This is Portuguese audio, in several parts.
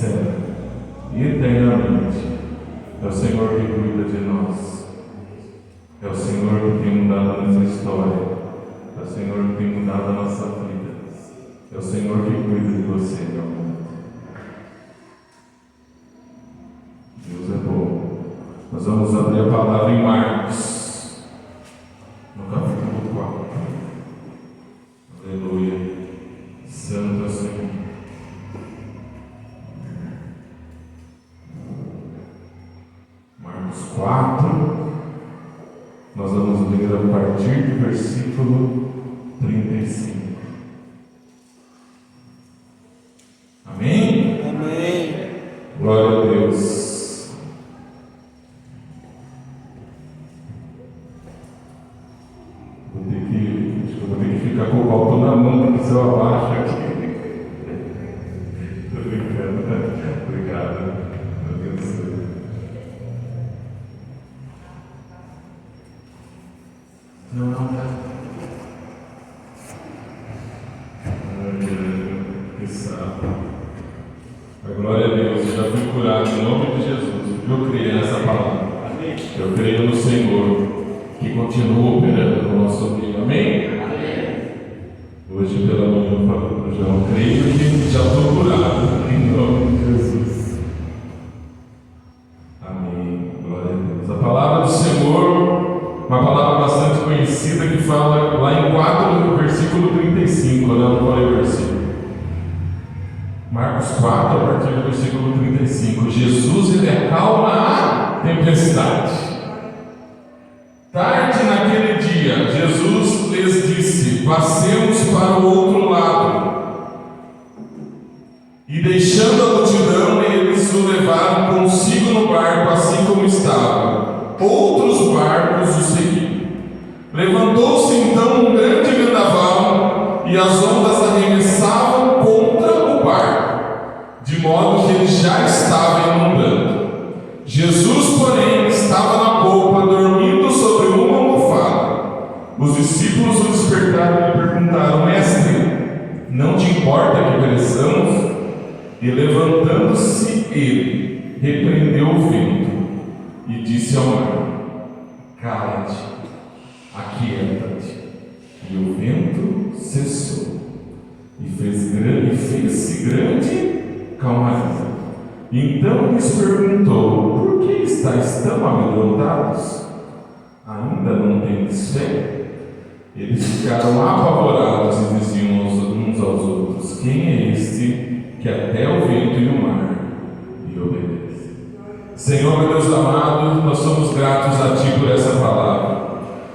sincera e eternamente. É o Senhor que cuida de nós. É o Senhor que tem mudado a nossa história. É o Senhor que tem mudado a nossa vida. É o Senhor que cuida de você, meu amor. Deus é bom. Nós vamos abrir a palavra em Marcos, no capítulo 4. Aleluia. Santo é o Senhor. Marcos 4. Nós vamos ler a partir do versículo 35. Amém? Amém. Glória a Deus. Vou ter que ficar com o copo na mão, porque se eu abaixo aqui. Estou brincando. Obrigado. Meu Deus do céu. Não, tá. Que sapo. Glória a Deus, eu já fui curado em nome de Jesus. Eu creio nessa palavra. Eu creio no Senhor que continua operando no nosso meio. Amém? Hoje pela manhã eu falo para o João, creio que já estou curado em nome de Jesus. Amém. Glória a Deus. A palavra do Senhor, uma palavra bastante conhecida que fala lá em 4, no versículo 35, né? Eu não falei o versículo. Marcos 4, a partir do versículo 35. Jesus, ele acalma a tempestade. Tarde naquele dia, Jesus lhes disse: passemos para o outro lado. E deixando a multidão, eles o levaram consigo no barco, assim como estava. Outros barcos o seguiam. Levantou-se então um grande vendaval, e as ondas arremessavam contra o barco, de modo que ele já estava inundando. Jesus, porém, estava na polpa, dormindo sobre uma almofada. Os discípulos o despertaram e lhe perguntaram: mestre, não te importa que pereçamos? E levantando-se ele, repreendeu o vento e disse ao mar: cala-te, aquieta-te. E o vento cessou e fez-se grande calmaria. Então lhes perguntou: por que estáis tão amedrontados? Ainda não tendes fé? Eles ficaram apavorados e diziam uns aos outros: quem é este que até o vento e o mar lhe obedece? Senhor, meu Deus amado, nós somos gratos a Ti por essa palavra.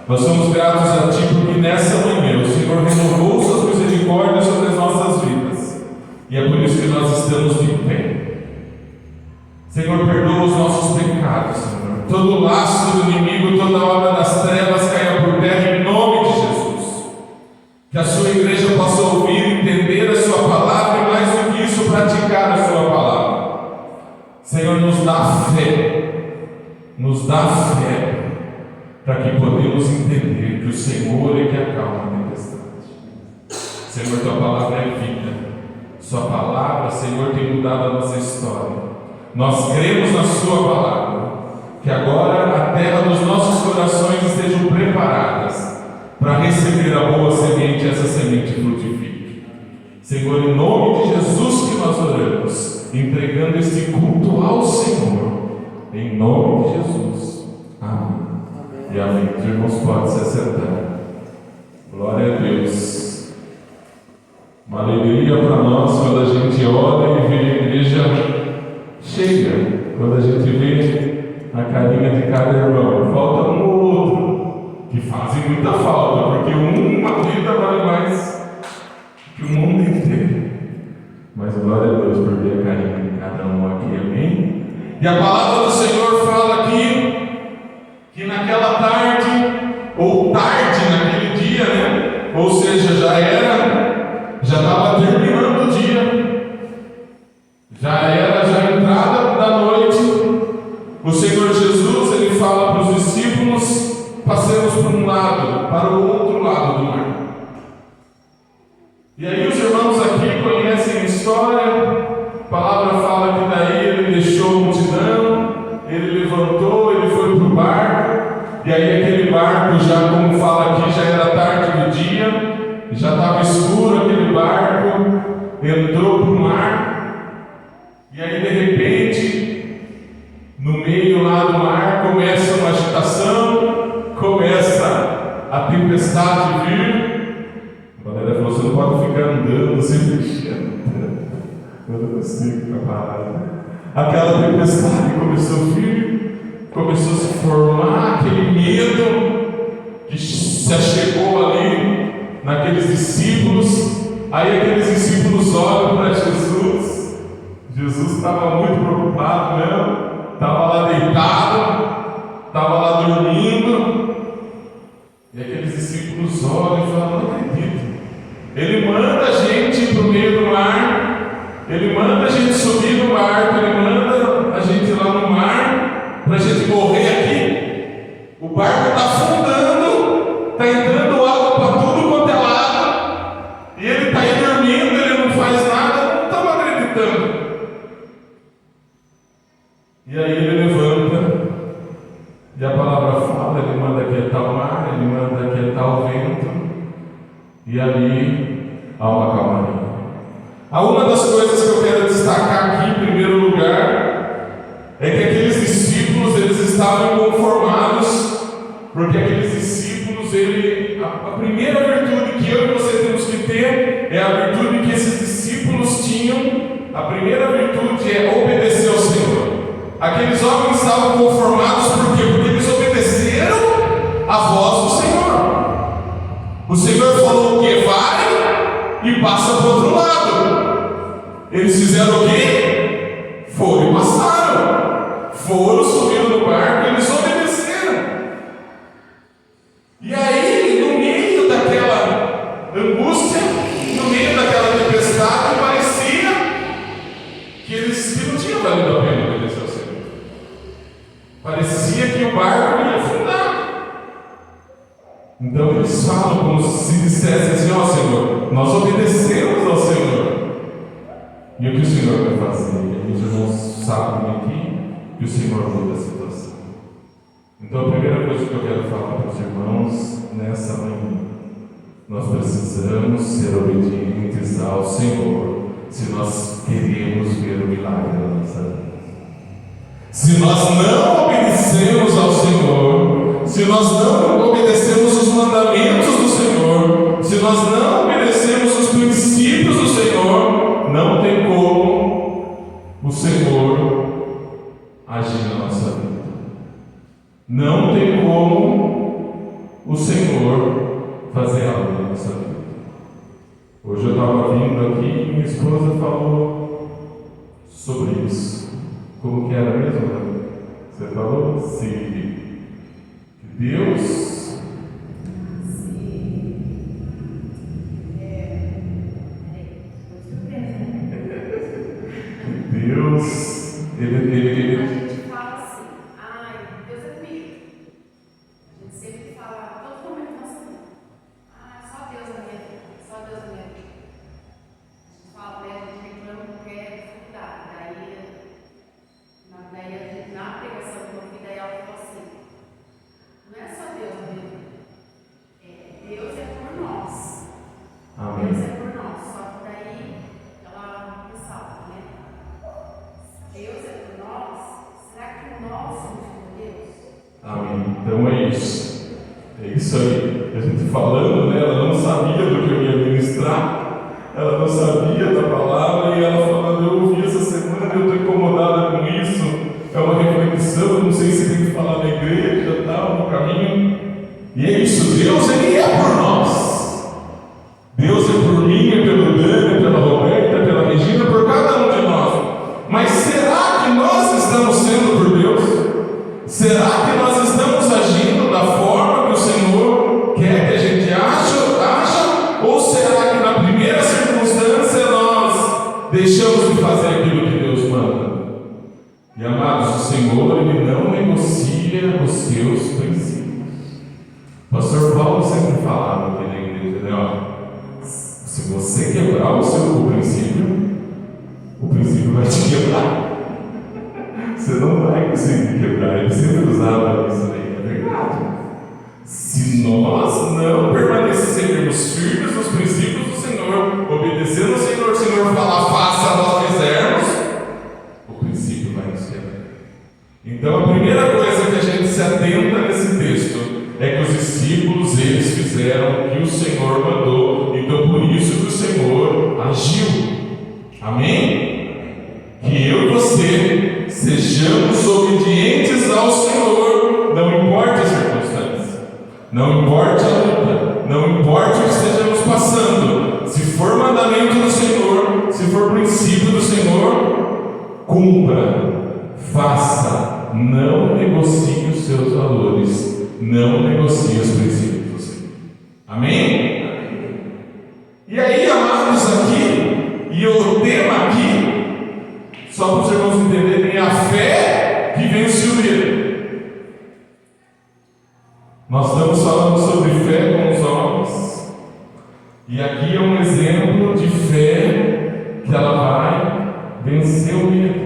Nós somos gratos a Ti porque nessa manhã o Senhor renovou Suas misericórdias sobre as nossas vidas. E é por isso que nós estamos de pé. Senhor, perdoa os nossos pecados, Senhor. Todo laço do inimigo, toda obra das trevas caia por terra em nome de Jesus. Que a Sua igreja possa ouvir, entender a Sua palavra e mais do que isso, praticar a Sua palavra. Senhor, nos dá fé, para que podemos entender que o Senhor é que acalma a tempestade. Senhor, Tua palavra é vida. Sua palavra, Senhor, tem mudado a nossa história. Nós cremos na Sua palavra, que agora a terra dos nossos corações estejam preparadas para receber a boa semente e essa semente frutifique. Senhor, em nome de Jesus que nós oramos, entregando este culto ao Senhor, em nome de Jesus. Amém. E amém. Os irmãos podem se assentar. Glória a Deus. Uma alegria para nós quando a gente olha e vê a igreja cheia, quando a gente vê a carinha de cada irmão. Falta um ou outro que fazem muita falta, porque uma vida vale mais que o mundo inteiro. Mas glória a Deus por ver a carinha de cada um aqui, amém? E a palavra do Senhor fala aqui que naquela tarde, ou tarde naquele dia, né? Ou seja, já estava terminando o dia, já era a entrada da noite. O Senhor Jesus, ele fala para os discípulos: passemos para um lado, para o outro lado do mar. E aí os irmãos aqui conhecem a história. A palavra fala que E aí, de repente, no meio lá do mar, começa uma agitação, começa a tempestade vir. A galera falou: você não pode ficar andando, se mexendo. Eu não consigo ficar parado. Aquela tempestade começou a vir, começou a se formar aquele medo que se achegou ali naqueles discípulos. Aí aqueles discípulos olham para Jesus. Jesus estava muito preocupado mesmo, estava lá deitado, estava lá dormindo. E aqueles discípulos olham e falam: não acredito. Ele manda a gente ir para o meio do mar, ele manda a gente subir no barco, ele manda a gente ir lá no mar para a gente morrer aqui. O barco está afundando, está entrando água para tudo quanto é lado, e ele está aí dormindo, ele não faz nada, não estava acreditando. E aí ele levanta, e a palavra fala, ele manda aquietar o mar, ele manda aquietar o vento, e ali há uma calmaria. Uma das coisas que eu quero destacar aqui, em primeiro lugar, é que aqueles discípulos, eles estavam inconformados, porque aqueles discípulos, a primeira virtude que eu e você temos que ter, é a virtude que esses discípulos tinham. A primeira virtude é obedecer ao Senhor. Aqueles homens estavam conformados, por quê? Porque eles obedeceram a voz do Senhor. O Senhor falou o quê? Vai e passa para o outro lado. Eles fizeram o quê? Foram e passaram. Foram, subiram no barco, eles obedeceram. E aí, no meio daquela angústia, no meio daquela tempestade, parecia que não tinha valido a pena obedecer ao Senhor. Parecia que o barco ia afundar. Então eles falam como se dissessem assim: ó Senhor, nós obedecemos ao Senhor. E o que o Senhor vai fazer? E os irmãos sabem aqui que o Senhor muda a situação. Então a primeira coisa que eu quero falar para os irmãos nessa manhã: nós precisamos ser obedientes ao Senhor se nós queremos ver o milagre da nossa vida. Se nós não obedecemos ao Senhor, se nós não obedecemos os mandamentos do Senhor, se nós não obedecemos os princípios do Senhor, não tem como o Senhor agir na nossa vida. Não tem como o Senhor fazer algo na nossa vida. Hoje eu estava vindo aqui e minha esposa falou sobre isso. Como que era mesmo? Você falou? Sim. Deus. Deus, ele. A gente fala assim: ai, Deus é comigo. A gente sempre fala, todo momento nós assim: só Deus na minha vida, só Deus na minha vida. A gente fala, né? A gente reclama porque é dificuldade. Daí a gente, na pregação que eu vi, daí ela falou assim: não é só Deus na minha vida, Deus é por nós. Amém. Deus é por nós. Só que daí ela ressalta, né? Deus é por nós. Será que nós somos por Deus? Amém. Então é isso. É isso aí. A gente falando, né? Ela não sabia do que eu ia ministrar. Ela não sabia da palavra. E ela falando: eu ouvi essa semana, eu estou incomodada com isso. É uma reflexão, não sei se tem que falar na igreja, tal, no caminho. E é isso, Deus, Ele é por nós. Deus é por mim, é pelo Dani, pela Roberta, pela Regina, por cada um de nós. Mas será que nós estamos sendo por Deus? Será que nós estamos agindo da forma que o Senhor quer que a gente ache? Ou será que na primeira circunstância nós deixamos de fazer aquilo que Deus manda? E amados, o Senhor, Ele não negocia os seus princípios. O pastor Paulo sempre falava aqui na igreja, né? Ó, se você quebrar o princípio vai te quebrar. Você não vai conseguir quebrar. Ele sempre usava isso aí, é verdade. Se nós não permanecermos firmes nos princípios do Senhor, obedecendo ao Senhor, o Senhor falar, faça, nós fizermos, Então a primeira coisa que a gente se atenta nesse texto é que os discípulos, eles fizeram o que o Senhor mandou, então por isso que o Senhor agiu. Amém? Que eu e você sejamos obedientes ao Senhor, não importa a circunstância, não importa a luta, não importa o que estejamos passando. Se for mandamento do Senhor, se for princípio do Senhor, cumpra, faça, não negocie os seus valores, não negocie os princípios do Senhor. Amém? E aí, amados, aqui, e o tema aqui, só para os irmãos entenderem, é a fé que vence o medo. Nós estamos falando sobre fé com os homens, e aqui é um exemplo de fé que ela vai vencer o medo.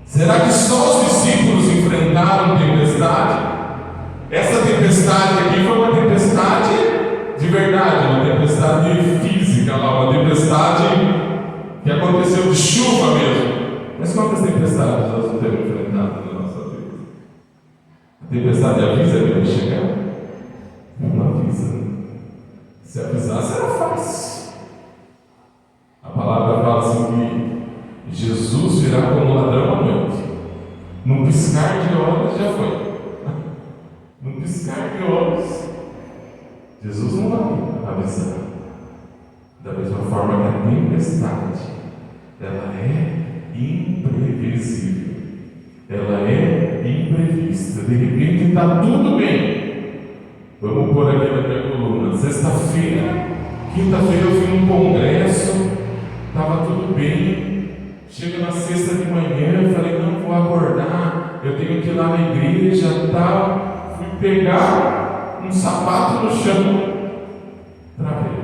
Será que só os discípulos enfrentaram tempestade? Essa tempestade aqui foi uma tempestade de verdade, uma tempestade física, uma tempestade que aconteceu de chuva mesmo. Mas quantas tempestades nós não temos enfrentado na nossa vida? A tempestade avisa que vai chegar? Não avisa. Se avisasse era fácil. A palavra fala assim que Jesus virá como ladrão à noite. Num piscar de olhos já foi. Num piscar de olhos, Jesus não vai avisar. Da mesma forma que a tempestade, ela é imprevisível, ela é imprevista. De repente está tudo bem. Vamos pôr aqui na minha coluna. Sexta-feira, quinta-feira eu fui num congresso, estava tudo bem. Chega na sexta de manhã, eu falei, não vou acordar, eu tenho que ir lá na igreja e tal. Fui pegar um sapato no chão, travei.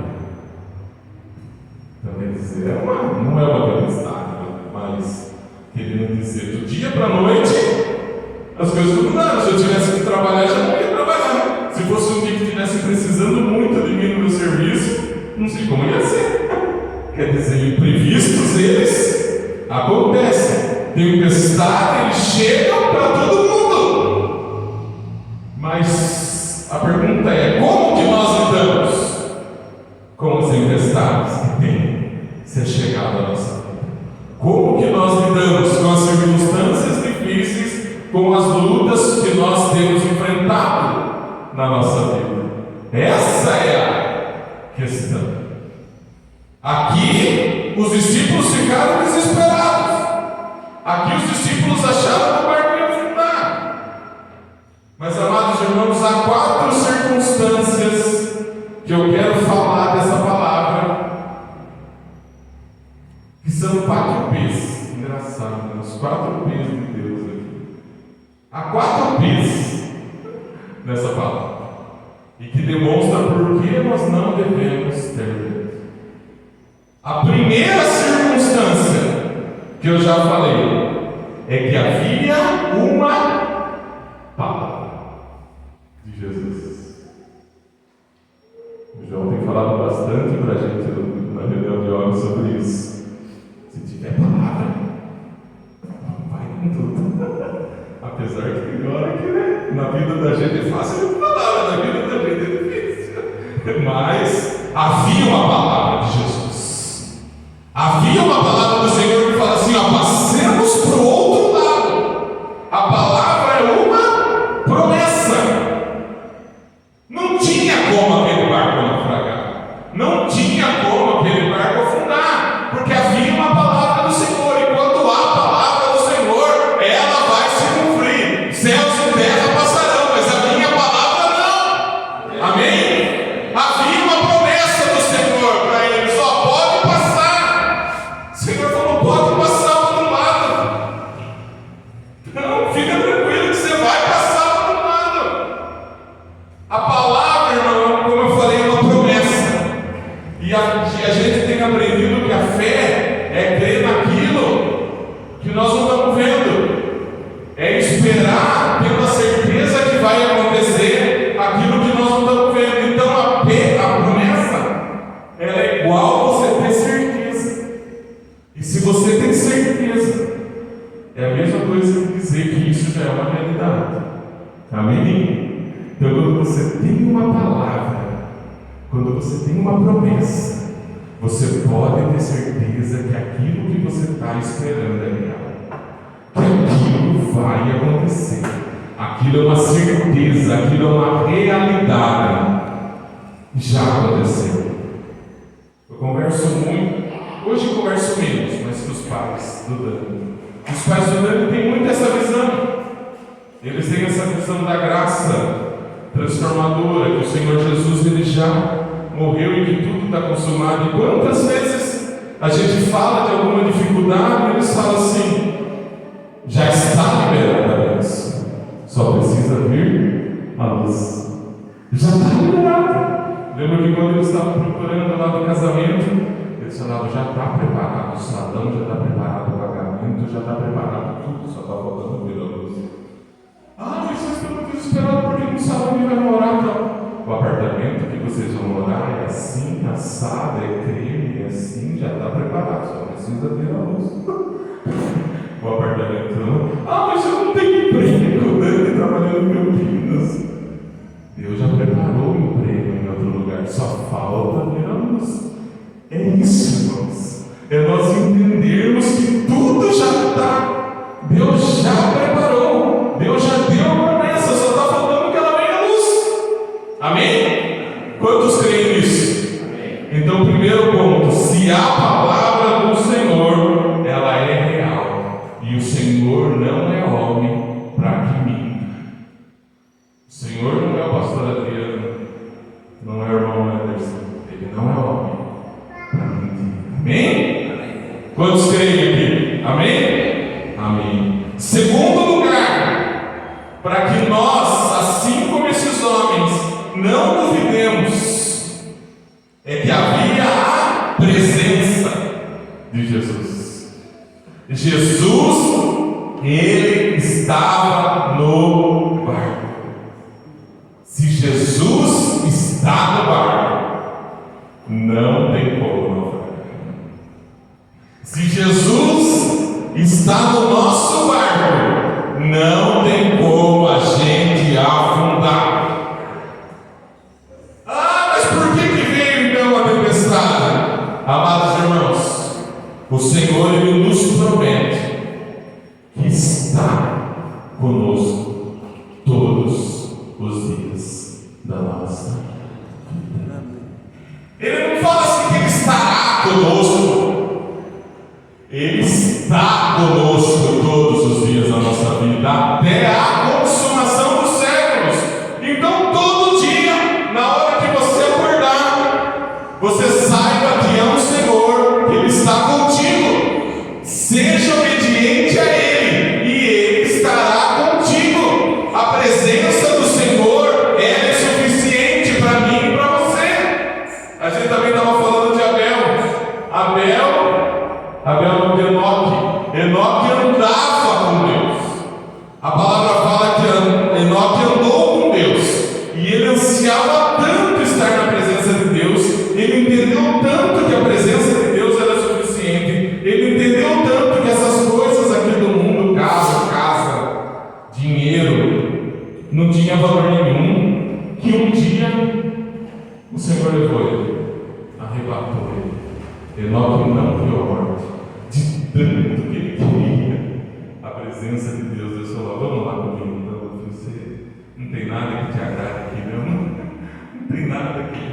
Então quer dizer, não é uma tempestade, mas querendo dizer, do dia para a noite, as coisas mudaram. Se eu tivesse que trabalhar, já não ia trabalhar. Se fosse um dia que estivesse precisando muito de mim no meu serviço, não sei como ia ser. Quer dizer, imprevistos eles acontecem. Tempestade, eles chegam para todo mundo. Mas a pergunta é, como que nós lidamos com as tempestades que tem se chegado à nossa vida? Como que nós lidamos com as circunstâncias difíceis, com as lutas que nós temos enfrentado na nossa vida? Essa é a questão. Aqui, os discípulos ficaram desesperados. Aqui, os discípulos acharam que o barco ia afundar. Mas, amados irmãos, há 4 circunstâncias que eu quero falar dessa palavra, que são 4 P's. Engraçado, né? Os 4 P's de Deus aqui. Há 4 P's nessa palavra, e que demonstra por que nós não devemos ter medo. A primeira circunstância que eu já falei é que havia uma palavra de Jesus. O João tem falado bastante para a gente na reunião de homens sobre isso. Se tiver palavra, vai com tudo. Apesar que tem hora que, né, na vida da gente é fácil de palavra, na vida da gente é difícil. Mas havia uma palavra de Jesus. Havia uma palavra do Senhor que fala assim, ó, passemos para o outro lado. A palavra é uma promessa. Não tinha como aquele barco naufragar. Não tinha como aquele barco afundar. Porque havia uma palavra do Senhor. E quando há a palavra do Senhor, ela vai se cumprir. Céus e terra passarão, mas a minha palavra não. Amém? Havia uma promessa do Senhor para ele. Só pode passar. O Senhor falou, pode passar para o outro lado. Não, fica tranquilo que você vai passar para o outro lado. A palavra, irmão, como eu falei, é uma promessa. E a gente tem aprendido que a fé é crer naquilo que nós não estamos vendo. É esperar pela certeza que vai acontecer aquilo que nós não estamos vendo. Então a promessa, ela é igual você ter certeza. E se você tem certeza É a mesma coisa que dizer que isso já é uma realidade. Amém? Então, quando você tem uma palavra, quando você tem uma promessa, você pode ter certeza que aquilo que você está esperando é real, que aquilo vai acontecer, aquilo é uma certeza, aquilo é uma realidade. Já aconteceu. Eu converso muito, hoje eu converso menos, mas com os pais do Dani. Os pais do Dani têm muito essa visão. Eles têm essa visão da graça transformadora, que o Senhor Jesus ele já morreu e que tudo está consumado. E quantas vezes a gente fala de alguma dificuldade e eles falam assim: já está liberada a bênção, só precisa vir a luz. Já está liberada. Lembro que quando eles estavam procurando lá do casamento, eles falavam: já está preparado o salão, já está preparado o pagamento, já está preparado tudo, só está faltando vir a luz. Ah, mas vocês estão desesperados porque no salão ele vai morar. Então, o apartamento que vocês vão morar é assim, assado, é creme, é assim, já está preparado, só precisa vir a luz. O apartamento não. Ah, mas eu não tenho emprego, Dani trabalhando em Campinas. Deus já preparou o emprego em outro lugar, só falta vir a luz. É isso, irmãos. É nós entendermos que tudo já está. Deus já preparou. Deus já deu a promessa, só está faltando que ela venha à luz. Amém? Quantos creem nisso? Amém. Então, primeiro ponto: se a palavra do Senhor, ela é real, e o Senhor não é homem para que minta. O Senhor não é o pastor Adriano, não é o irmão Anderson, ele não é homem para mentir. Amém? Amém? Quantos creem aqui? Amém? Amém. Segundo lugar, para que nós, assim como esses homens, não duvidemos, é que havia a presença de Jesus. Jesus, ele estava no barco. Se Jesus está no barco, não tem como naufragar. Se Jesus está no nosso barco, não tem como a gente afundar. Ah, mas por que veio então a tempestade? Amados irmãos, o Senhor ele nos promete que está conosco todos os dias da nossa vida. Ele não fala assim que ele estará conosco. Ele está conosco todos os dias da nossa vida, até a consumação dos séculos. Então, todo dia, na hora que você acordar, você saiba que é um Senhor, que Ele está contigo. Seja obediente a Ele, e Ele estará contigo. A presença do Senhor, ela é suficiente para mim e para você. A gente também estava falando de Abel de Enoque. Enoque andava com Deus. A palavra fala que Enoque andou com Deus. E ele ansiava tanto estar na presença de Deus. Ele entendeu tanto que a presença de Deus era suficiente. Ele entendeu tanto que essas coisas aqui do mundo, casa, dinheiro, não tinha valor nenhum. Que um dia o Senhor levou ele, arrebatou ele. Enoque não viu a morte. De tanto que ele queria a presença de Deus, Deus falou: vamos lá comigo. Então, você não tem nada que te agrade aqui, não tem nada aqui.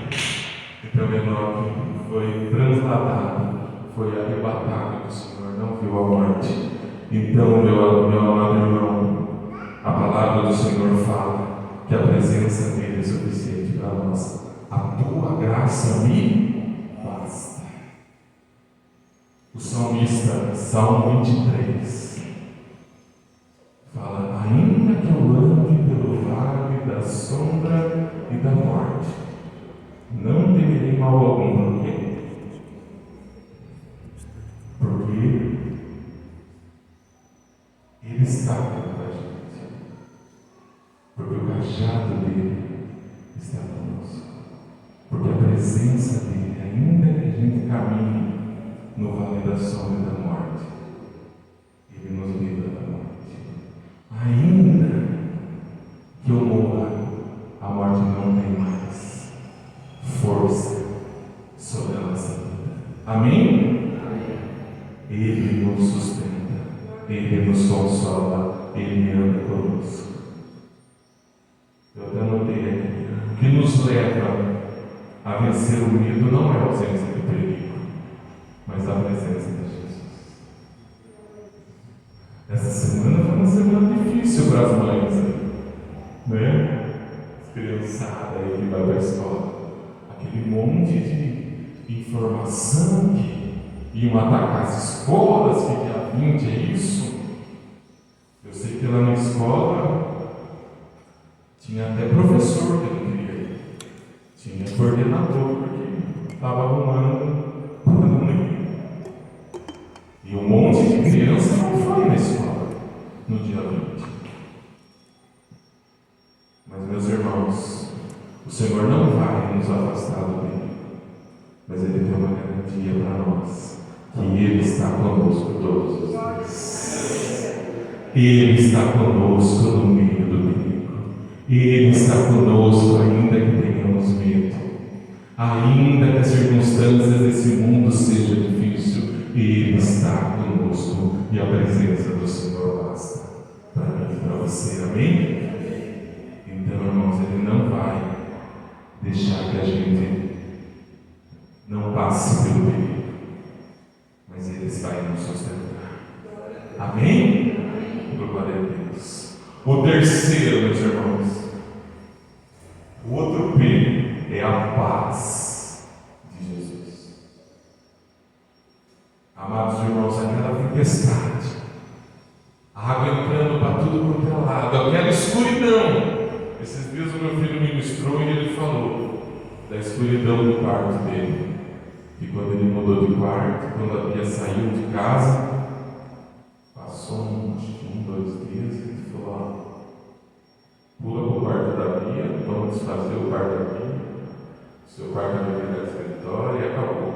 Então Enoque foi transladado, foi arrebatado do Senhor, não viu a morte. Então, meu amado irmão, a palavra do Senhor fala que a presença dele é suficiente para nós. A tua graça me basta. O salmista, Salmo 23, fala: ainda que eu ande pelo vale da sombra e da morte, não temerei mal algum. Por quê? Porque Ele está com a gente. Porque o cajado dele está conosco. Porque a presença dele, ainda que a gente caminhe no vale da sombra e da morte, Ele nos livra ainda que eu morra, a morte não tem mais força sobre a nossa vida. Amém? Ele nos sustenta, Ele nos consola, Ele anda conosco. Eu até notei aqui, o que nos leva a vencer o medo não é a ausência de perigo, mas a presença de Jesus. Essa semana foi uma semana difícil para as mães, né? As criançadas aí que vai para a escola, aquele monte de informação que iam atacar as escolas, que dia 20 é isso. Eu sei que lá na escola tinha até professor que não queria ir, tinha coordenador porque estava arrumando para não ir. E um monte de criança não foi na escola no dia 20. Mas, meus irmãos, o Senhor não vai nos afastar do bem, mas Ele tem uma garantia para nós, que Ele está conosco todos os dias. Ele está conosco no meio do perigo. Ele está conosco ainda que tenhamos medo. Ainda que as circunstâncias desse mundo sejam difíceis, Ele está conosco e a presença do Senhor basta para mim e para você. Amém? Então, irmãos, Ele não vai deixar que a gente não passe pelo perigo, mas Ele vai nos sustentar. Amém? Glória a Deus. O terceiro, meus irmãos, o outro P é a paz de Jesus. Amados irmãos, aquela tempestade, a água entrando para tudo quanto é lado, aquela escuridão. Esses dias o meu filho ministrou e ele falou da escuridão do quarto dele. Que quando ele mudou de quarto, quando a Bia saiu de casa, passou uns 2 dias e ele falou: pula para o quarto da Bia, vamos desfazer o quarto da Bia, seu quarto vai virar escritório e acabou.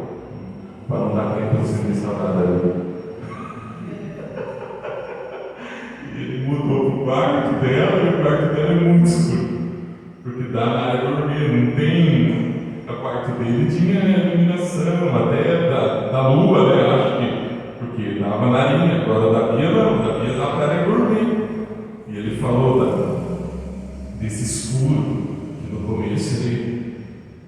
Para não dar tempo de você saudade da Bia. Ele mudou para o quarto dela e o quarto dela é muito escuro, porque dá na área dormir, não tem. O quarto dele tinha iluminação até da lua, né? Acho que, porque dava na linha, agora da Bia não, da Bia dá para a área dormir. E ele falou desse escuro, que no começo ele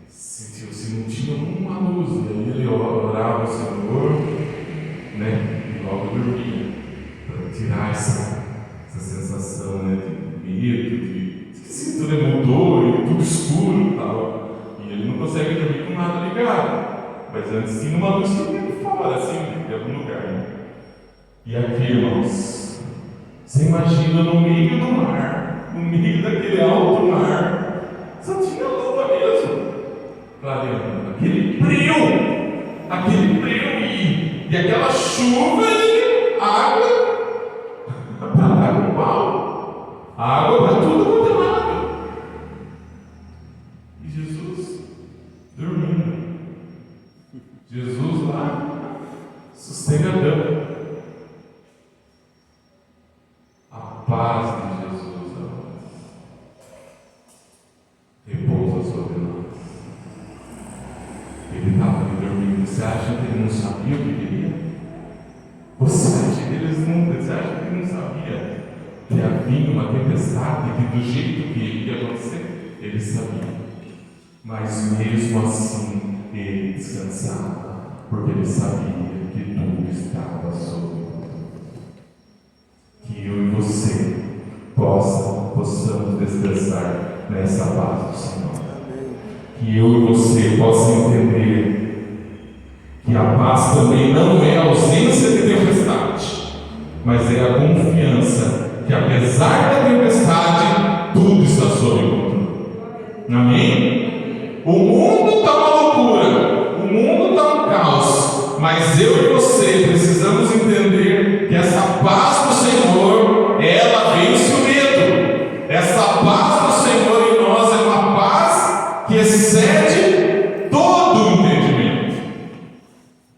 sentiu assim, não tinha uma luz, e aí ele orava ao Senhor, né? E logo dormia, para tirar essa sensação, né, de medo, de esqueci, tudo mudou e tudo escuro e tal. E ele não consegue dormir com nada ligado. Mas antes tinha uma luz que fora, assim, de algum lugar. Né? E aqui, irmãos, você imagina no meio do mar, no meio daquele alto mar, só tinha lua mesmo, clareando, aquele breu e aquela chuva e água. A água para tudo quanto é lado. E Jesus dormindo. Jesus lá, sossegadão. A paz de Jesus, amados, repousa sobre nós. Ele estava ali dormindo. Você acha que ele não sabia o que queria? Você acha que ele não sabia que havia uma tempestade, que do jeito que ia acontecer, ele sabia. Mas mesmo assim, ele descansava, porque ele sabia que tudo estava sob controle. Que eu e você possamos descansar nessa paz do Senhor. Que eu e você possamos entender que a paz também não é a ausência de tempestade, mas é a confiança que apesar da tempestade, tudo está sob controle. Amém? O mundo está uma loucura, o mundo está um caos, mas eu e você precisamos entender que essa paz do Senhor, ela vence o medo. Essa paz do Senhor em nós é uma paz que excede todo o entendimento.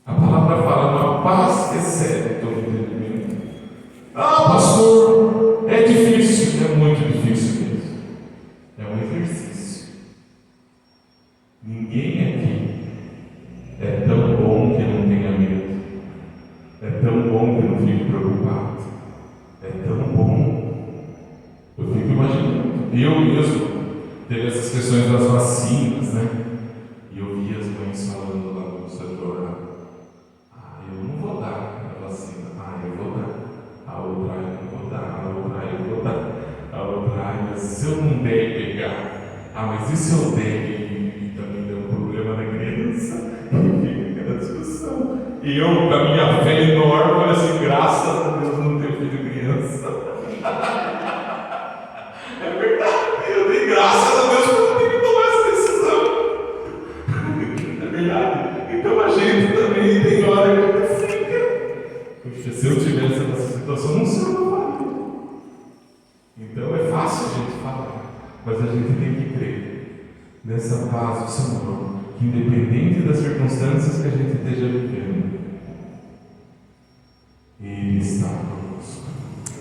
A palavra fala uma paz que excede todo o entendimento. Ah, pastor, é difícil. tão bom que não fique preocupado. É tão bom. Eu fico imaginando. Eu mesmo teve essas questões das vacinas, né? E eu vi as mães falando lá no setor. Eu não vou dar a vacina. Eu vou dar. A outra, eu não vou dar. A outra, eu vou dar. A outra, mas se eu não der pegar. Mas e se eu der e também der um problema na criança? E fica aquela discussão. E eu, com a minha fé enorme, falei assim: graças a Deus, não tenho filho criança. É verdade, eu dei graças a Deus porque eu tenho que tomar essa decisão. É verdade. Então a gente também tem hora que fica. Puxa, se eu tivesse nessa situação, não sei o que eu faria. Então é fácil a gente falar, mas a gente tem que crer nessa paz do Senhor, que independente das circunstâncias que a gente esteja vivendo, Ele está conosco.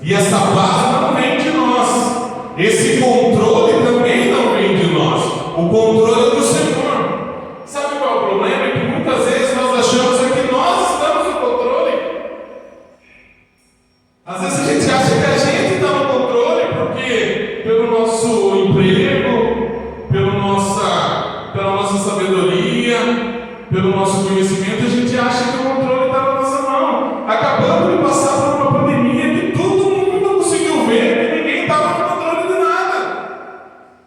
E essa paz não vem de nós. Esse controle também não vem de nós. O controle é do Senhor. Sabe qual é o problema? É que muitas vezes nós achamos que nós estamos no controle. Às vezes a gente acha que a gente está no controle porque pelo nosso emprego, pela nossa sabedoria, pelo nosso conhecimento, a gente acha que o controle está na nossa mão. Acabamos de passar por uma pandemia que todo mundo conseguiu ver que ninguém estava no controle de nada.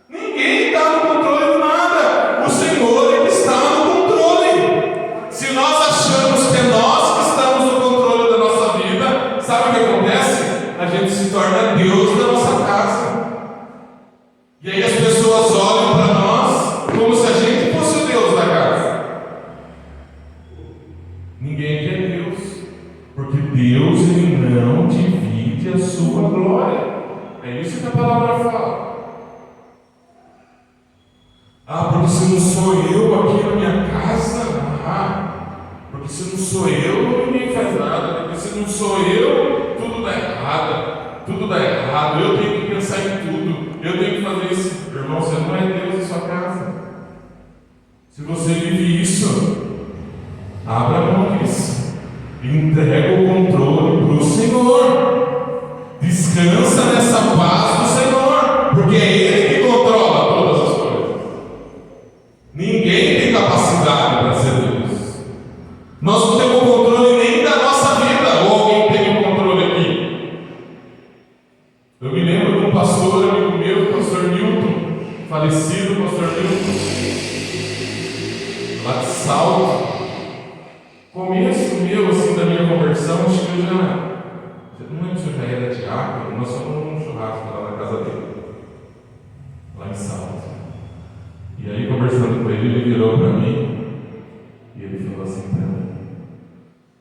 Ninguém está no controle de nada. O Senhor, Ele está no controle. Se nós achamos que é nós que estamos no controle da nossa vida, sabe o que acontece? A gente se torna Deus da nossa casa. E aí as pessoas olham para nós como se a gente fosse o Deus da casa. Ninguém aqui é Deus, porque Deus, Ele não divide a sua glória. É isso que a palavra fala. Porque se não sou eu aqui na minha casa, porque se não sou eu, ninguém faz nada, porque se não sou eu, tudo dá errado, eu tenho que pensar em tudo, eu tenho que fazer isso. Irmão, você não é Deus em sua casa. Se você vive isso, abra a mão disso, entrega o controle para o Senhor, descansa nessa paz do Senhor, porque é Ele que controla todas as coisas. Ninguém tem capacidade para ser Deus. Nós não temos controle nem da nossa vida. Ou alguém tem o controle aqui? Eu me lembro de um pastor amigo meu, o pastor Newton, falecido pastor Newton, lá de Salto. Começo meu, assim, da minha conversão, acho que eu não lembro se eu já era diácono, nós fomos num churrasco lá na casa dele, lá em Salto. E aí, conversando com ele, ele virou para mim e ele falou assim para mim: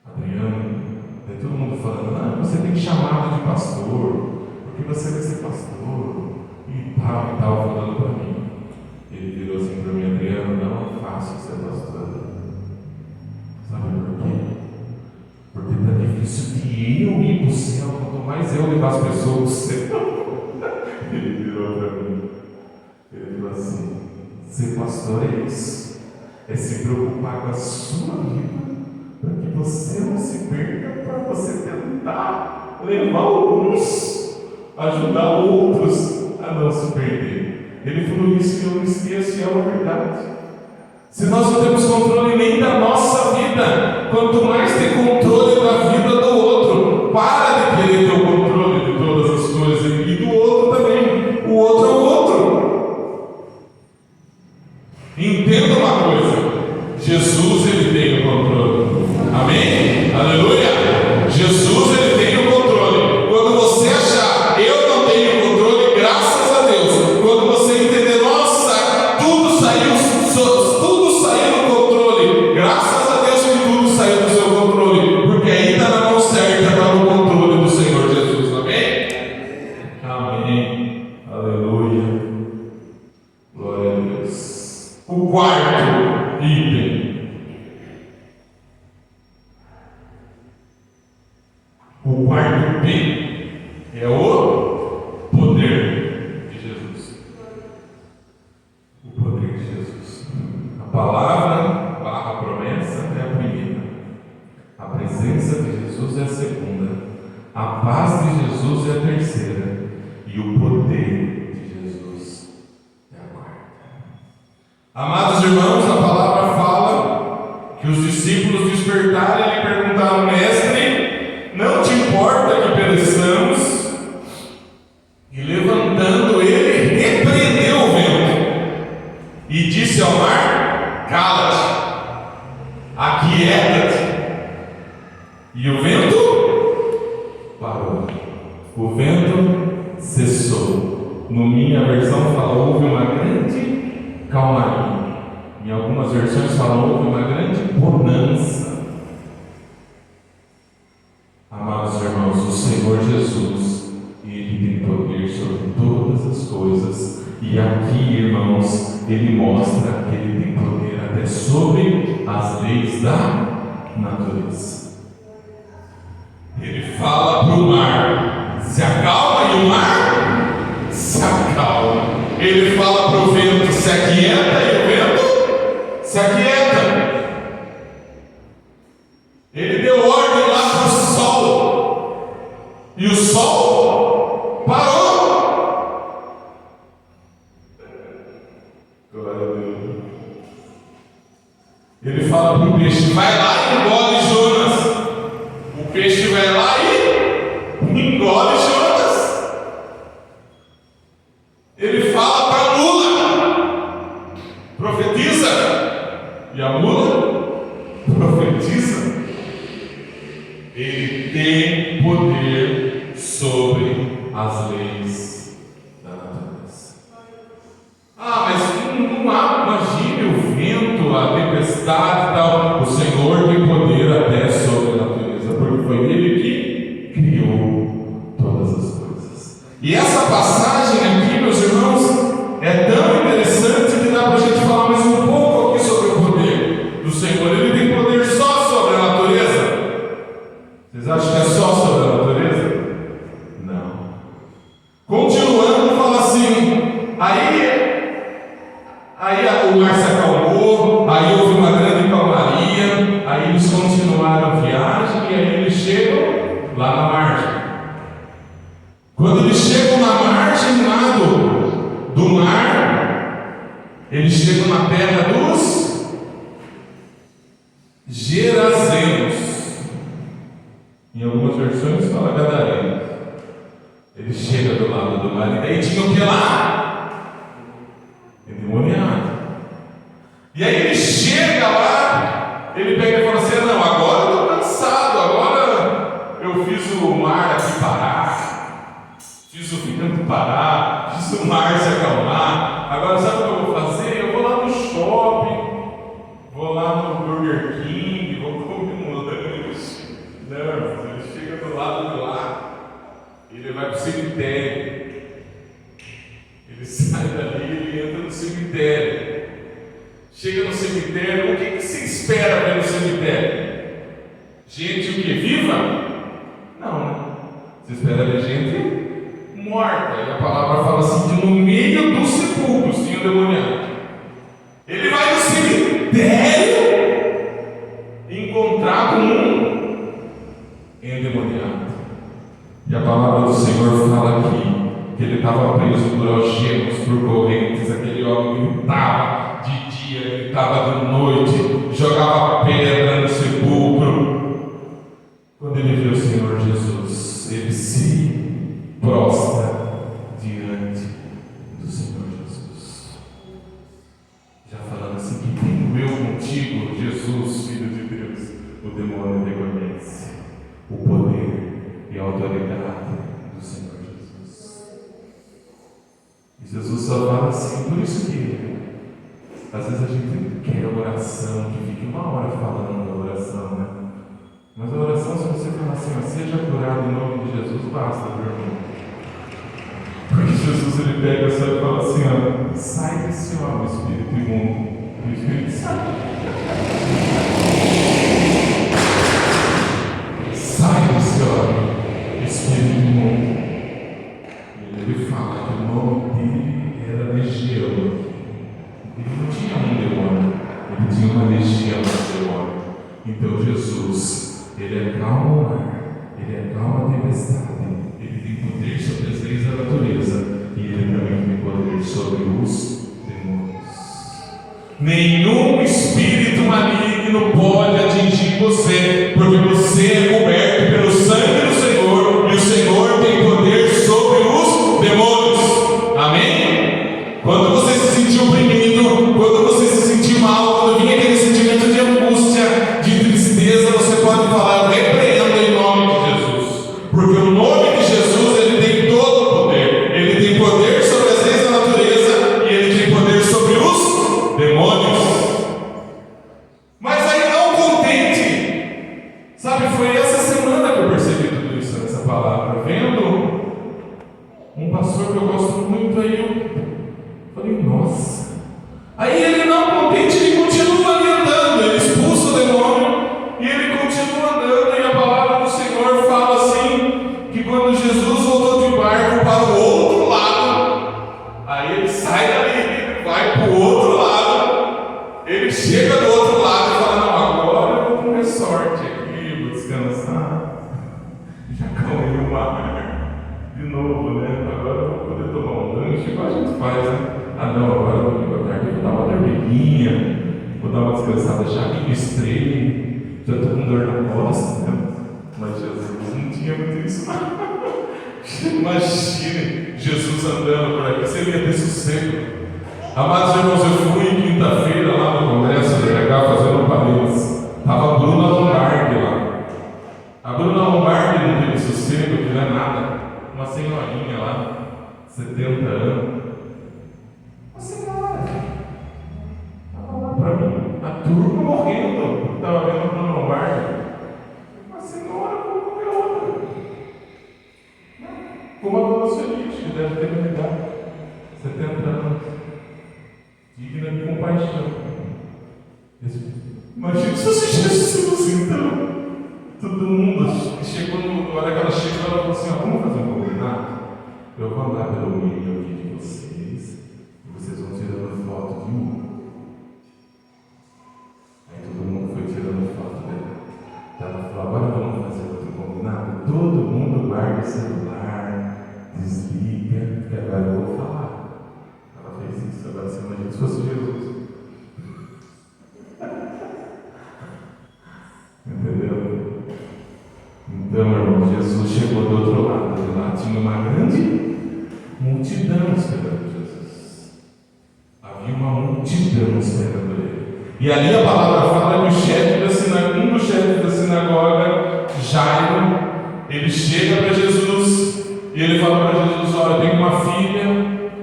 Adriano, todo mundo falando, você tem chamado de pastor, porque você vai ser pastor, e tal, falando para mim. Ele virou assim para mim: Adriano, não é fácil ser pastor. Sabe por quê? Porque está difícil de eu ir para o céu, quanto mais eu levar as pessoas para o céu. Ele virou para mim, ele falou assim: ser pastor é isso, é se preocupar com a sua vida, para que você não se perca, para você tentar levar alguns, ajudar outros a não se perder. Ele falou isso que eu não esqueço e é uma verdade. Se nós não temos controle nem da nossa vida, quanto mais ter controle da vida do outro. Para de querer ter o controle de todas as coisas e do outro também. O outro é o outro. Entenda uma coisa: Jesus, Ele tem o controle. Amém? Aleluia! Jesus, Ele tem o controle. Quando você achar, eu não tenho controle, graças a Deus. Quando você entender, nossa, tudo saiu do controle, graças a Deus que tudo saiu do seu controle, porque aí está na mão certa, está no controle do Senhor Jesus. Amém? Amém. Aleluia. Glória a Deus. O quarto item. O quarto P é o poder de Jesus. O poder de Jesus. A palavra / promessa é a primeira. A presença de Jesus é a segunda. parou. O vento cessou. No minha versão fala, houve uma grande calmaria. Em algumas versões falam, houve uma grande bonança. Amados irmãos, o Senhor Jesus, Ele tem poder sobre todas as coisas. E aqui, irmãos, Ele mostra que Ele tem poder até sobre as leis da natureza. Ele fala para o mar, se acalma, e o mar se acalma. Ele fala para o vento, se aquieta, e o vento se aquieta. Ele deu ordem lá para o sol, e o sol parou. Glória a Deus. Ele fala para o peixe, vai lá e engole Jonas. O peixe vai lá e engole Jonas. Ele fala para a mula, profetiza, e a mula profetiza. Ele tem poder sobre as leis da natureza. Mas imagine o vento, a tempestade e tal. O Senhor tem poder até sobre a natureza, porque foi Ele que criou todas as coisas. E essa passagem aqui, meus irmãos, é tão interessante que dá para a gente falar mais um pouco aqui sobre o poder do Senhor. Ele tem poder só sobre a natureza? Vocês acham que é só sobre a natureza? Não. Continuando, fala assim, aí o mar se acalmou, aí houve uma grande calmaria, aí eles continuaram a viagem e aí eles chegam lá na margem. Quando eles chegam na margem lá do mar, eles chegam na terra dos Gerazenos. Em algumas versões fala Gadarenos. Ele chega do lado do mar e daí tinha o que lá? Endemoniado. E aí ele chega lá, ele pega e fala assim, não, agora eu estou cansado, agora eu fiz o mar aqui parar, fiz o vento parar, fiz o mar se acalmar, agora sabe o que eu vou fazer? Eu vou lá no shopping, vou lá no Burger King, vou comer um lanche. Não, ele chega do lado de lá, ele vai para o cemitério, ele sai dali, ele entra no cemitério. Chega no cemitério, o que você espera ver no cemitério? Gente o que? Viva? Não, né? Você espera ver gente morta. E a palavra fala assim, que no meio dos sepulcros tinha um demoniado. Ele vai no cemitério encontrar com um endemoniado. E a palavra do Senhor fala aqui que ele estava preso por algemas, por correntes. Aquele homem gritava de dia, gritava de noite, jogava pedra no sepulcro. Quando ele vê o Senhor Jesus, ele se prostra diante do Senhor Jesus, já falando assim, que tenho eu contigo, Jesus, Filho de Deus. O demônio reconhece o poder e a autoridade do Senhor Jesus. E Jesus só fala assim, por isso que às vezes a gente quer oração, que fique uma hora falando da oração, né? Mas a oração, se você falar assim, mas seja curado em nome de Jesus, basta, meu irmão. Porque Jesus, ele pega só e fala assim, ó, sai desse homem, espírito imundo. E o espírito sai. Sai desse homem, espírito imundo. E ele fala que o nome dele era Legião. Ele não tinha um demônio, ele tinha uma legião de demônio. Então Jesus, ele acalma o mar, ele acalma a tempestade, ele tem poder sobre as leis da natureza e ele também tem poder sobre os demônios. Nenhum espírito maligno pode atingir você, porque você é coberto pelo sangue do Senhor e o Senhor tem poder aí eu falei, nossa. Aí ele não contente, ele continua ali andando, ele expulsa o demônio e ele continua andando, e a palavra do Senhor fala assim, que quando Jesus voltou de barco para o outro lado, aí ele sai dali, ele vai para o outro lado, ele chega do outro lado e fala, não, agora eu vou com resort aqui, vou descansar, já calmei o mar de novo, né? Agora eu vou poder tomar um lanche, igual a gente faz, né? Ah não, agora eu vou tarde, vou dar uma dormidinha, vou dar uma descansada, já que me estrei, já estou com dor na costa, né? Mas Jesus não tinha muito isso, não. Imagine Jesus andando por aqui, você ia ter sossego. Amados irmãos, eu fui quinta-feira lá no Congresso do RH fazendo paredes. Estava a Bruna Lombardi lá. A Bruna Lombardi não teve sossego, que não é nada. Uma senhorinha lá, 70 anos. Uma senhora. Estava lá para mim. A turma morrendo. Estava vendo a Bruna Lombardi. Uma senhora como qualquer outra. Como a dona Celite, que deve ter me idade. 70 anos. Digna de compaixão. Imagina se você Jesus, então. Todo mundo chegou na hora que ela chegou, ela falou assim: vamos fazer um combinado? Eu vou andar pelo meio aqui de vocês e vocês vão tirando foto de um. Aí todo mundo foi tirando foto dela. Ela falou: agora vamos fazer outro combinado? Todo mundo guarda o celular, desliga, que agora eu vou falar. Ela fez isso, agora você imagina se fosse Jesus. Entendeu? Então, irmão, Jesus chegou do outro lado. De lá tinha uma grande multidão esperando Jesus. Havia uma multidão esperando ele. E ali a palavra fala que um dos chefes da sinagoga, Jairo, ele chega para Jesus e ele fala para Jesus: olha, eu tenho uma filha,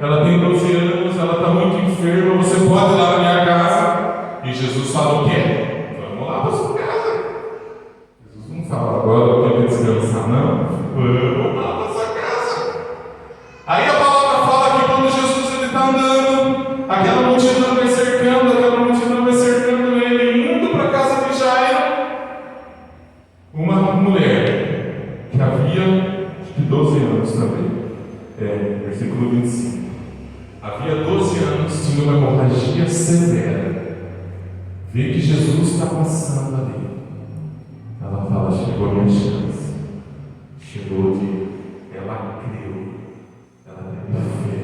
ela tem 12 anos, ela está muito enferma, você pode ir lá na minha casa? E Jesus fala o quê? Vamos lá para sua casa. Jesus não fala, agora eu quero descansar, não. Vamos lá para sua casa. Aí a palavra fala que quando Jesus está andando, aquela multidão vai cercando ele, indo para a casa de Jairo, uma mulher que havia, acho que 12 anos também, versículo 25, havia 12 anos, tinha uma hemorragia severa, vê que Jesus está passando ali, ela fala: chegou a minha chance, chegou o dia. Ela creu, ela teve fé,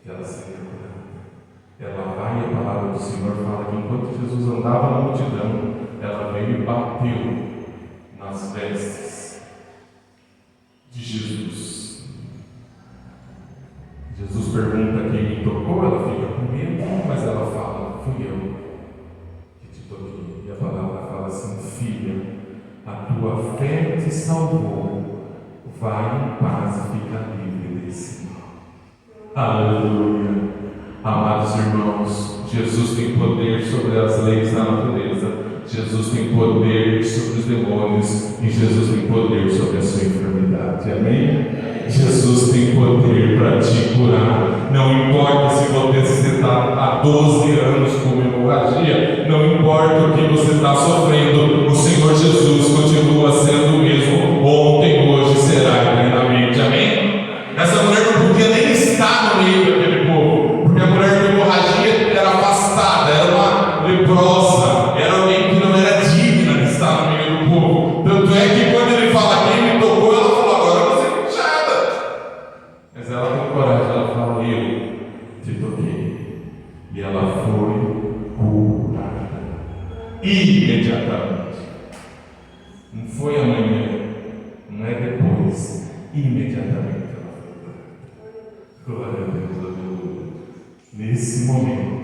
ela seria curada. Ela vai, e a palavra do Senhor fala que enquanto Jesus andava na multidão, ela veio e bateu nas vestes de Jesus. Jesus pergunta quem me tocou, ela fica com medo, mas ela fala: fui eu que te toquei. E a palavra fala assim: filha, a tua fé te salvou, vai em paz e fica livre desse mal. Aleluia. Amados irmãos, Jesus tem poder sobre as leis da natureza, Jesus tem poder sobre os demônios e Jesus tem poder sobre a sua enfermidade. Amém? Jesus tem poder para te curar. Não importa se você está há 12 anos com hemorragia, não importa o que você está sofrendo, o Senhor Jesus continua sendo o mesmo ontem, hoje, será eternamente. Amém? Essa mulher não podia nem estar no meio daquele povo, porque a mulher com hemorragia era afastada, era uma leprosa, era alguém que não era digna de estar no meio do povo. Tanto é que quando ele fala quem me tocou, ela falou: agora você é fechada. Mas ela com coragem, ela fala: eu te toquei. E ela foi curada imediatamente. Não foi amanhã, não é depois, imediatamente ela foi curada. Glória a Deus, aleluia. Nesse momento,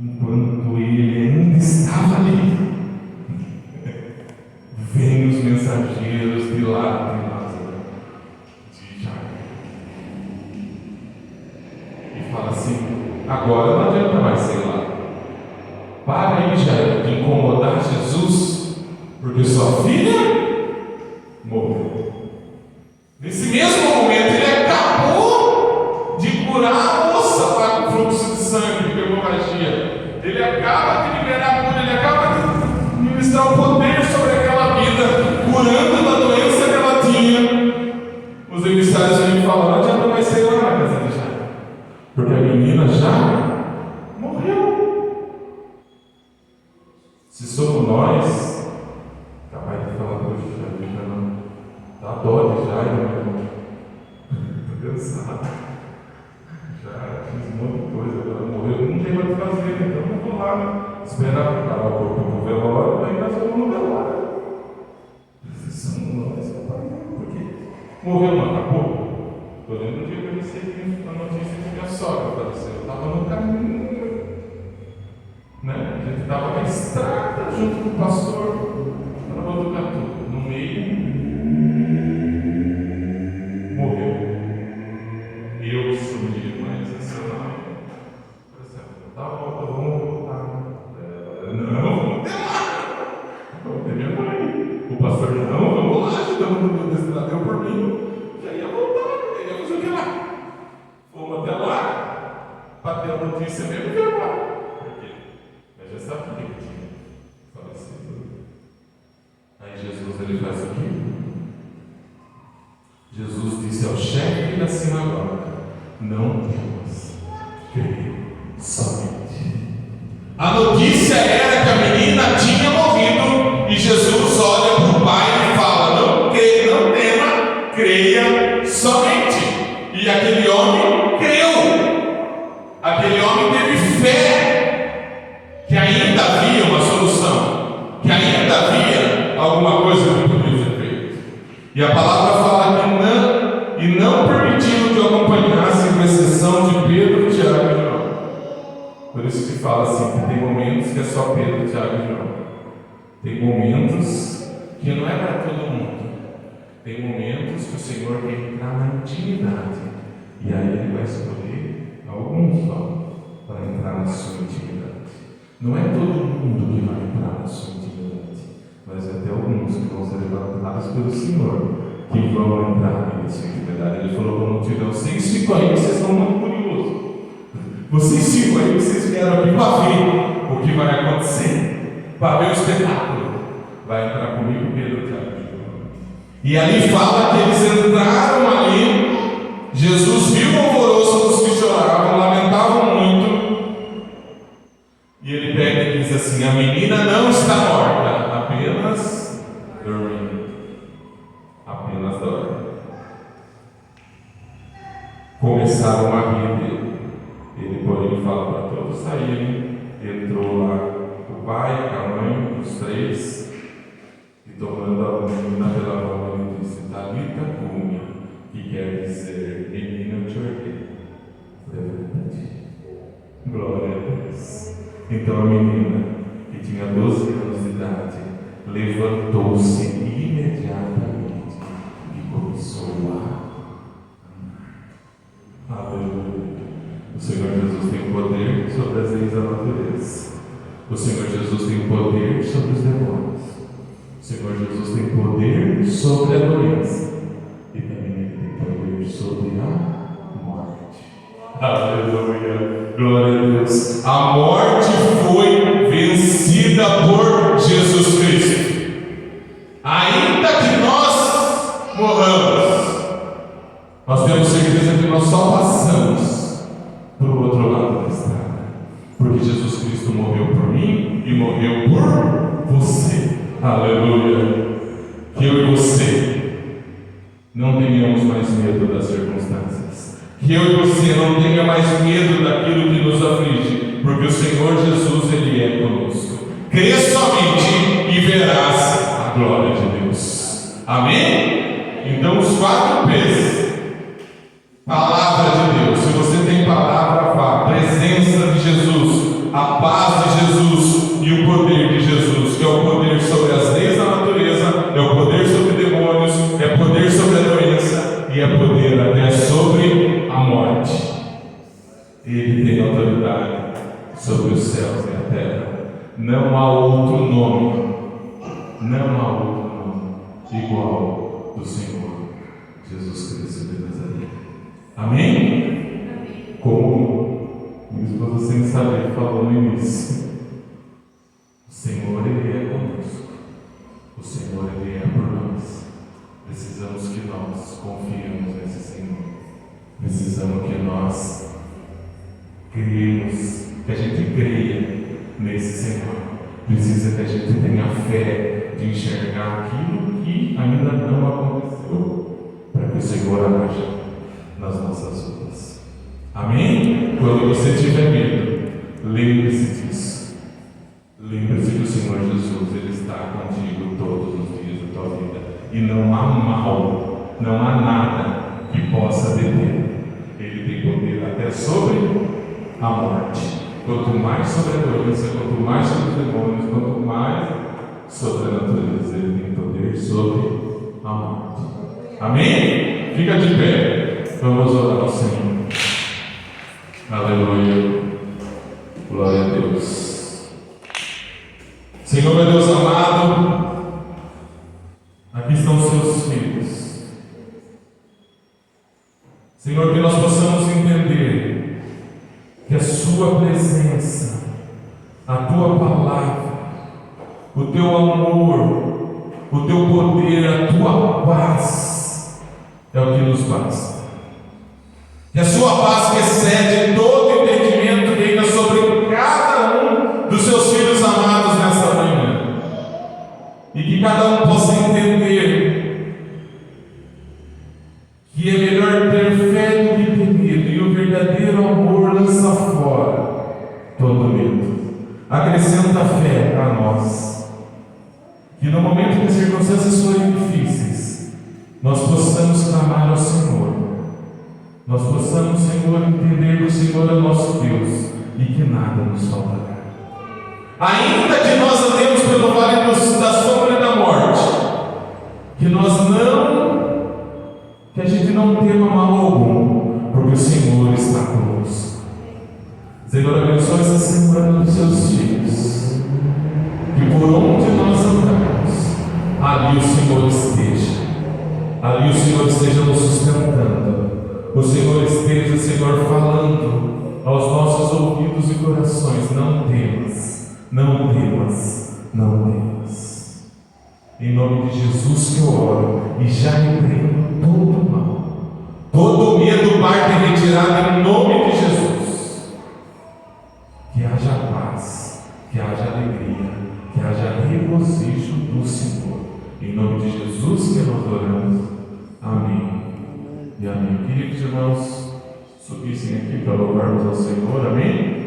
enquanto ele ainda estava ali, vem os mensageiros de lá de Lázaro, de Jairo, e fala assim: agora não adianta mais ser lá. Para aí, Jairo, de incomodar Jesus, porque sua filha morreu. Nesse mesmo momento, ele acabou cansado. Já fiz um monte de coisa, agora morreu, não tem mais o que fazer, então não vou lá, né? Esperar preparar o corpo para o velório, aí nós vamos no velório. São nós, porque morreu, não acabou. Eu lembro do dia que eu recebi a notícia de que minha sogra faleceu. Eu estava no caminho, né? A gente estava na estrada junto com o pastor para Botucatu, no meio, morreu. Eu sumi, mas assim, por exemplo, tá bom, vamos voltar. Não, vamos ter lá. Vamos ter minha mãe. O pastor, não, vamos lá, estamos no meu destino, deu por mim. Já ia voltar, ia fazer o que lá? Fomos até lá, para ter a notícia mesmo que eu lá. Por quê? Eu já sabia que tinha falecido. Aí Jesus, ele faz o quê? Jesus disse ao chefe da sinagoga: não temas, creia somente. A notícia era que a menina tinha morrido e Jesus olha para o pai e fala: não creia, não tema, creia somente. E aquele homem creu. Aquele homem teve fé que ainda havia uma solução, que ainda havia alguma coisa que poderia ser feita. E a palavra fala que não permitiram que eu acompanhasse, com exceção de Pedro, Tiago e João. Por isso que fala assim, que tem momentos que é só Pedro, Tiago e João. Tem momentos que não é para todo mundo. Tem momentos que o Senhor quer entrar na intimidade. E aí Ele vai escolher alguns só para entrar na sua intimidade. Não é todo mundo que vai entrar na sua intimidade, mas é até alguns que vão ser levantados pelo Senhor que vão entrar na sua intimidade. Ele falou para a multidão: vocês ficam aí, vocês são muito curiosos. Vocês ficam aí, vocês vieram aqui para ver o que vai acontecer, para ver o espetáculo. Vai entrar comigo, Pedro, Tiago e João. E ali fala que eles entraram ali. Jesus viu o alvoroço dos que choravam, lamentavam muito. E ele pega e diz assim: a menina não está morta, apenas dormindo. Apenas dorme. Começaram a rir dele. Ele, porém, fala para todos saírem. Entrou lá o pai, a mãe, os três, e tomando a menina pela mão, ele disse: Talita cumi, que quer dizer: menina, eu te ordenei. Levanta-te. Glória a Deus. Então a menina, que tinha 12 anos de idade, levantou-se imediatamente e começou a andar. Aleluia. O Senhor Jesus tem poder sobre as leis da natureza. O Senhor Jesus tem poder sobre os demônios. O Senhor Jesus tem poder sobre a doença. E também Ele tem poder sobre a morte. Aleluia. Glória a Deus. A morte foi vencida por Jesus Cristo. Ainda que nós morramos, nós temos certeza que nós só passamos para o outro lado da estrada, porque Jesus Cristo morreu por mim e morreu por você. Aleluia. Que eu e você não tenhamos mais medo das circunstâncias, que eu e você não tenha mais medo daquilo que nos aflige, porque o Senhor Jesus, Ele é conosco. Crê somente e verás a glória de Deus. Amém? Então os 4 P's. Palavra de Deus. Se você tem palavra, vá. Presença de Jesus, a paz de Jesus e o poder de Jesus, que é o poder sobre as leis da natureza, é o poder sobre demônios, é poder sobre a doença e é poder até sobre a morte. Ele tem autoridade sobre os céus e a terra. Não há outro nome, igual do Senhor Jesus Cristo de Nazaré. Amém? Como minha esposa sem saber falou no início, o Senhor, Ele é conosco. O Senhor, Ele é por nós. Precisamos que nós confiemos nesse Senhor. Precisamos que nós criemos, que a gente creia nesse Senhor. Precisa que a gente tenha fé de enxergar aquilo que ainda não aconteceu, para que o Senhor haja nas nossas Amém? Quando você tiver medo, lembre-se disso. Lembre-se que o Senhor Jesus, Ele está contigo todos os dias da tua vida. E não há mal, não há nada que possa deter. Ele tem poder até sobre a morte. Quanto mais sobre a doença, quanto mais sobre os demônios, quanto mais sobre a natureza, Ele tem poder sobre a morte. Amém? Fica de pé. Vamos orar ao Senhor. Aleluia. Glória a Deus. Senhor, meu Deus amado, aqui estão os seus filhos. Senhor, que nós possamos entender que a sua presença, a tua palavra, o teu amor, o teu poder, a tua paz é o que nos basta. Que a sua paz que excede todo entendimento venha sobre cada um dos seus filhos amados nesta manhã. E que cada um possa entender que é melhor ter fé do que ter medo, e o verdadeiro amor lança fora todo medo. Acrescenta fé a nós. Que no momento que as circunstâncias forem difíceis, nós possamos clamar ao Senhor. Nós possamos, Senhor, entender que o Senhor é nosso Deus e que nada nos faltará. Ainda que nós andemos pelo vale da sombra da morte, que a gente não tema mal algum, porque o Senhor está conosco. Senhor, abençoe essa semana dos seus filhos, que por onde nós andarmos, ali o Senhor esteja nos sustentando. O Senhor esteja, Senhor, falando aos nossos ouvidos e corações: não temas, não temas, não temas. Em nome de Jesus que eu oro e já repreendo todo o mal, todo o medo parte retirado em nome de Jesus. Que haja paz, que haja alegria, que haja regozijo do Senhor. Em nome de Jesus que nós oramos. Amém. E amém. Eu queria que os irmãos subissem aqui para louvarmos ao Senhor. Amém?